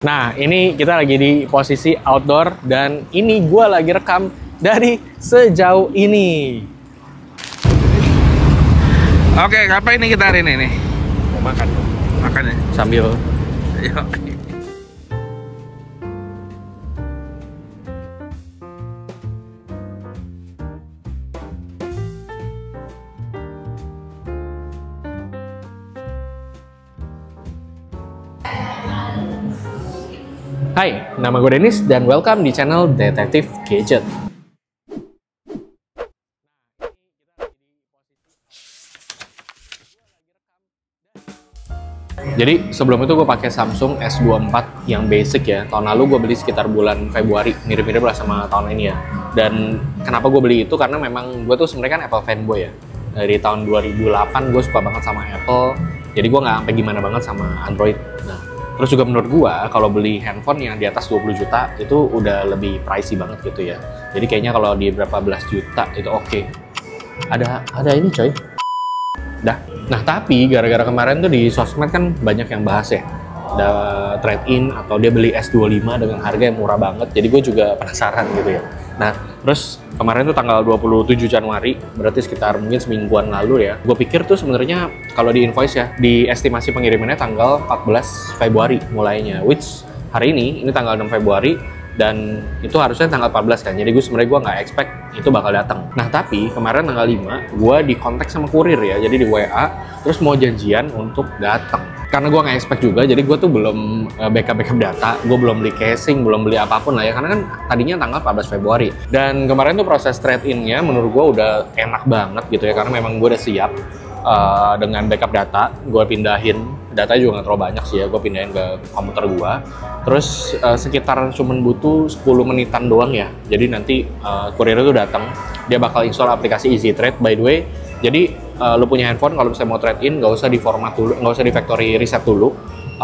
Nah, ini kita lagi di posisi outdoor dan ini gue lagi rekam dari sejauh ini. Oke, ngapain nih kita hari ini nih? Mau makan. Makan ya? Sambil Yuk. Hai, nama gue Dennis dan welcome di channel Detektif Gadget. Jadi sebelum itu gue pakai Samsung S24 yang basic ya. Tahun lalu gue beli sekitar bulan Februari, mirip-mirip lah sama tahun ini ya. Dan kenapa gue beli itu karena memang gue tuh sebenarnya kan Apple fanboy ya. Dari tahun 2008 gue suka banget sama Apple. Jadi gue nggak sampai gimana banget sama Android. Nah, terus juga menurut gue kalau beli handphone yang di atas 20 juta itu udah lebih pricey banget gitu ya. Jadi kayaknya kalau di berapa belas juta itu oke. Ada ini coy. Dah. Nah, tapi gara-gara kemarin tuh di sosmed kan banyak yang bahas ya. Ada trade-in atau dia beli S25 dengan harga yang murah banget. Jadi gue juga penasaran gitu ya. Nah, terus kemarin tuh tanggal 27 Januari, berarti sekitar mungkin semingguan lalu ya. Gue pikir tuh sebenarnya kalau di invoice ya, di estimasi pengirimannya tanggal 14 Februari mulainya. Which hari ini tanggal 6 Februari. Dan itu harusnya tanggal 14 kan, jadi sebenarnya gue nggak expect itu bakal datang. Nah tapi kemarin tanggal 5 gue di kontak sama kurir ya, jadi di WA terus mau janjian untuk datang. Karena gue nggak expect juga, jadi gue tuh belum backup data, gue belum beli casing, belum beli apapun lah ya, karena kan tadinya tanggal 14 Februari. Dan kemarin tuh proses trade-in-nya menurut gue udah enak banget gitu ya, karena memang gue udah siap dengan backup data, gue pindahin. Data juga nggak terlalu banyak sih ya, gue pindahin ke komputer gue. Terus sekitar cuman butuh 10 menitan doang ya. Jadi nanti kurir itu datang, dia bakal install aplikasi Easy Trade by the way. Jadi lu punya handphone kalau misalnya mau trade in, nggak usah di format dulu, nggak usah di factory reset dulu.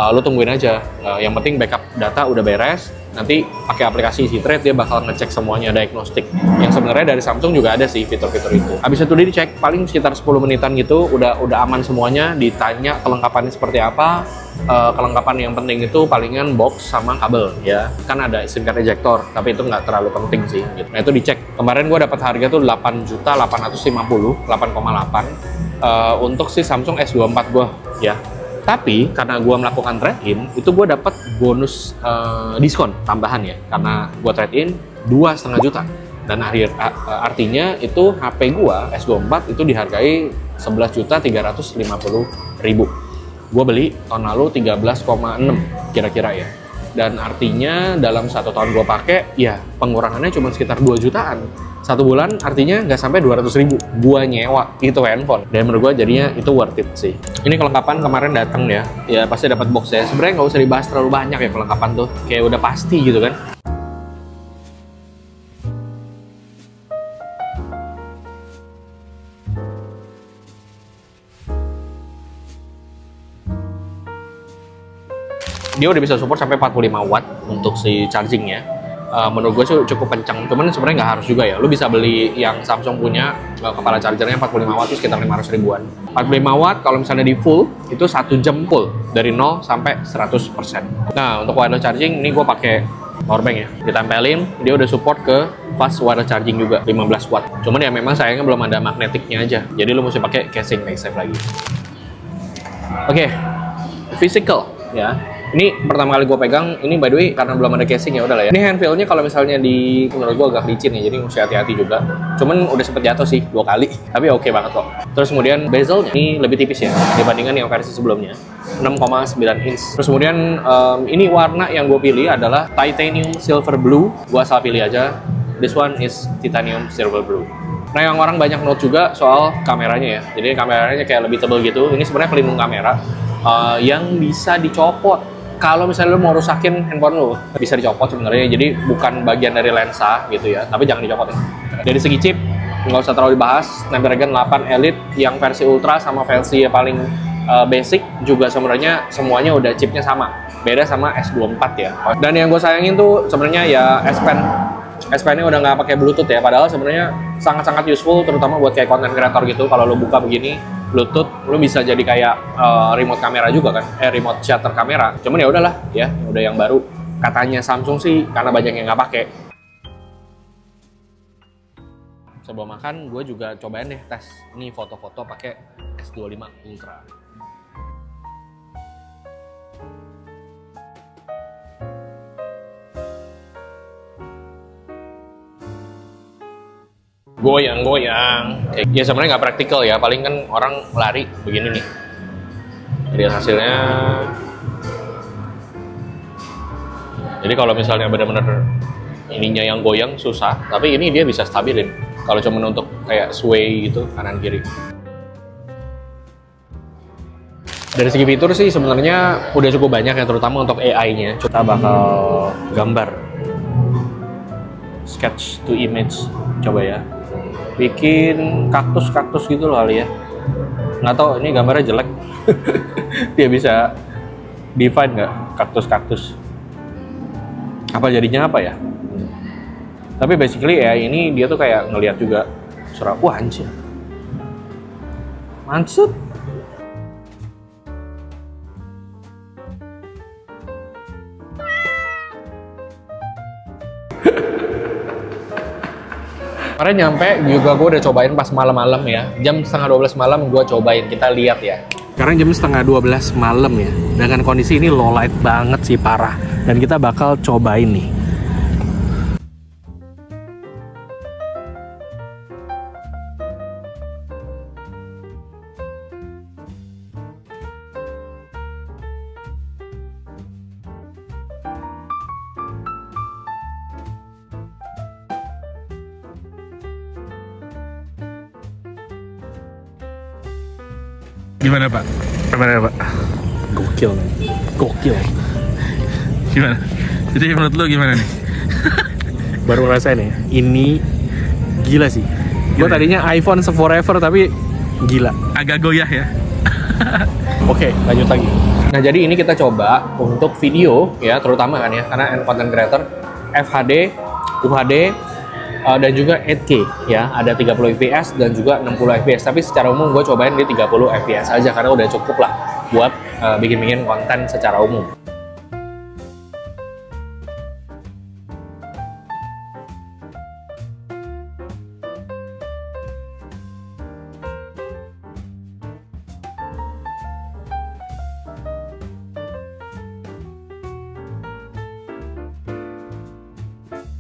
Lu tungguin aja. Yang penting backup data udah beres. Nanti pakai aplikasi Easy Trade dia bakal ngecek semuanya diagnostik. Yang sebenarnya dari Samsung juga ada sih fitur-fitur itu. Habis itu dia dicek paling sekitar 10 menitan gitu, udah aman semuanya. Ditanya kelengkapannya seperti apa. Kelengkapan yang penting itu palingan box sama kabel ya. Kan ada SIM card ejector, tapi itu nggak terlalu penting sih. Gitu. Nah itu dicek. Kemarin gue dapat harga tuh 8.850, 8,8 untuk si Samsung S24 gue ya. Tapi karena gue melakukan trade-in, itu gue dapat bonus diskon tambahan ya. Karena gue trade-in 2,5 juta. Dan artinya itu HP gue S24 itu dihargai 11.350.000. Gue beli tahun lalu 13,6 kira-kira ya. Dan artinya dalam 1 tahun gue pakai, ya pengurangannya cuma sekitar 2 jutaan. 1 bulan artinya nggak sampai 200.000 gua nyewa itu handphone. Dan menurut gua jadinya itu worth it sih. Ini kelengkapan kemarin datang ya. Ya pasti dapat box ya. Sebenarnya nggak usah dibahas terlalu banyak ya kelengkapan tuh. Kayak udah pasti gitu kan. Dia udah bisa support sampai 45 watt untuk si chargingnya. Menurut gue sih cukup kencang, cuman sebenarnya nggak harus juga ya. Lu bisa beli yang Samsung punya kepala chargernya 45 watt itu sekitar 500 ribuan. 45 watt kalau misalnya di full itu 1 jam full dari 0 sampai 100%. Nah untuk wireless charging ini gue pakai powerbank ya, ditempelin, dia udah support ke fast wireless charging juga 15 watt. Cuman ya memang sayangnya belum ada magnetiknya aja, jadi lu mesti pakai casing MagSafe lagi. Oke, physical ya. Ini pertama kali gue pegang, ini by the way karena belum ada casing ya udahlah ya. Ini hand feel-nya kalau misalnya menurut gue agak licin ya, jadi mesti hati-hati juga. Cuman udah sempet jatuh sih 2 kali, tapi oke banget kok. Terus kemudian bezelnya ini lebih tipis ya dibandingkan yang versi sebelumnya, 6,9 inch. Terus kemudian ini warna yang gue pilih adalah titanium silver blue. Gue asal pilih aja. This one is titanium silver blue. Nah yang orang banyak note juga soal kameranya ya. Jadi kameranya kayak lebih tebal gitu. Ini sebenarnya pelindung kamera yang bisa dicopot. Kalau misalnya lu mau rusakin handphone lu, bisa dicopot sebenarnya. Jadi bukan bagian dari lensa gitu ya, tapi jangan dicopot ya. Dari segi chip, nggak usah terlalu dibahas. Snapdragon 8 Elite yang versi Ultra sama versi yang paling basic juga sebenarnya semuanya udah chipnya sama. Beda sama S24 ya. Dan yang gue sayangin tuh sebenarnya ya S Pen S Pen-nya udah nggak pakai Bluetooth ya, padahal sebenarnya sangat-sangat useful, terutama buat kayak content creator gitu. Kalau lo buka begini Bluetooth, lo bisa jadi kayak remote kamera juga kan, remote shutter kamera. Cuman ya udahlah ya, udah yang baru. Katanya Samsung sih karena banyak yang nggak pakai. Sebelum makan, gue juga cobain deh tes ini foto-foto pakai S25 Ultra. Goyang-goyang. Ya sebenarnya nggak praktikal ya, paling kan orang lari begini nih. Lihat hasilnya. Jadi kalau misalnya benar-benar ininya yang goyang susah, tapi ini dia bisa stabilin. Kalau cuma untuk kayak sway gitu kanan kiri. Dari segi fitur sih sebenarnya udah cukup banyak ya, terutama untuk AI-nya. Kita bakal gambar sketch to image, coba ya. Bikin kaktus-kaktus gitu loh kali ya. Nggak tahu ini gambarnya jelek. Dia bisa define nggak kaktus-kaktus? Apa jadinya apa ya? Tapi basically ya ini dia tuh kayak ngelihat juga surah, wah anjir. Mansut. Kemarin nyampe juga gue udah cobain pas malam-malam ya. Jam setengah 12 malam gue cobain, kita lihat ya. Sekarang jam setengah 12 malam ya. Dengan kondisi ini low light banget sih, parah. Dan kita bakal cobain nih. Gimana Pak? Gimana Pak? Gokil nih. Gokil. Gimana? Jadi menurut lo gimana nih? Baru ngerasain ya. Ini gila sih. Gue tadinya iPhone forever tapi gila. Agak goyah ya. Oke, lanjut lagi. Nah, jadi ini kita coba untuk video ya, terutama kan ya, karena content creator FHD, UHD, dan juga 8K ya, ada 30 fps dan juga 60 fps, tapi secara umum gue cobain di 30 fps aja karena udah cukup lah buat bikin-bikin konten secara umum.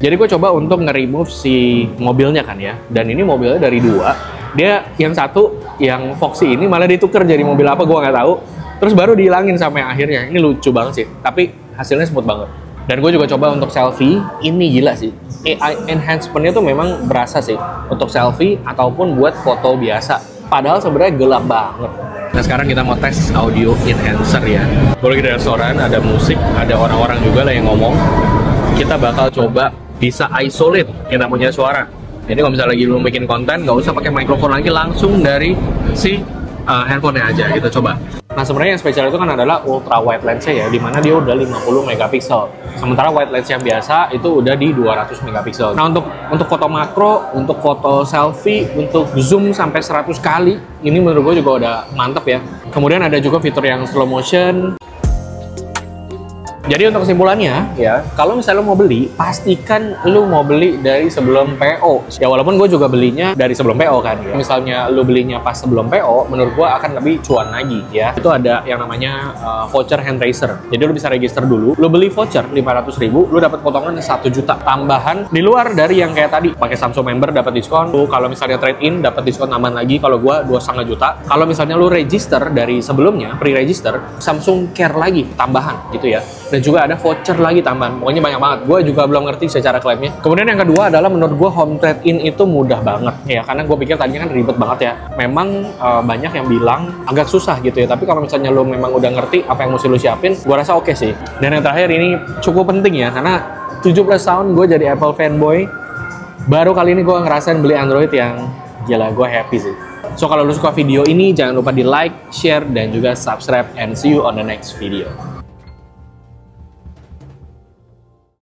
Jadi gue coba untuk nge-remove si mobilnya kan ya. Dan ini mobilnya dari dua. Dia yang satu, yang Foxy ini malah ditukar jadi mobil apa gue nggak tahu. Terus baru dihilangin sampai akhirnya. Ini lucu banget sih. Tapi hasilnya smooth banget. Dan gue juga coba untuk selfie. Ini gila sih. AI enhancement-nya tuh memang berasa sih. Untuk selfie ataupun buat foto biasa. Padahal sebenarnya gelap banget. Nah sekarang kita mau tes audio enhancer ya. Gue lagi di restoran, ada musik, ada orang-orang juga lah yang ngomong. Kita bakal coba bisa isolate kita punya suara. Jadi kalau misalnya lagi belum bikin konten, nggak usah pakai mikrofon lagi, langsung dari si handphone-nya aja. Kita coba. Nah sebenarnya yang spesial itu kan adalah ultra wide lens-nya ya, dimana dia udah 50 megapiksel. Sementara wide lens yang biasa itu udah di 200 megapiksel. Nah untuk foto makro, untuk foto selfie, untuk zoom sampai 100 kali, ini menurut gue juga udah mantep ya. Kemudian ada juga fitur yang slow motion. Jadi untuk kesimpulannya ya, kalau misalnya lo mau beli, pastikan lo mau beli dari sebelum PO. Ya walaupun gue juga belinya dari sebelum PO kan ya. Misalnya lo belinya pas sebelum PO, menurut gue akan lebih cuan lagi ya. Itu ada yang namanya voucher hand raiser. Jadi lo bisa register dulu, lo beli voucher 500.000, lo dapat potongan 1 juta tambahan di luar dari yang kayak tadi. Pakai Samsung member dapat diskon. Kalau misalnya trade in dapat diskon tambahan lagi. Kalau gue 2,5 juta. Kalau misalnya lo register dari sebelumnya, pre-register, Samsung Care lagi tambahan gitu ya. Dan juga ada voucher lagi tambahan. Pokoknya banyak banget. Gue juga belum ngerti secara klaimnya. Kemudian yang kedua adalah menurut gue home trade-in itu mudah banget. Ya, karena gue pikir tadinya kan ribet banget ya. Memang banyak yang bilang agak susah gitu ya. Tapi kalau misalnya lo memang udah ngerti apa yang mesti lo siapin, gue rasa oke sih. Dan yang terakhir ini cukup penting ya. Karena 17 tahun gue jadi Apple fanboy. Baru kali ini gue ngerasain beli Android yang gila, gue happy sih. So kalau lo suka video ini, jangan lupa di like, share, dan juga subscribe. And see you on the next video.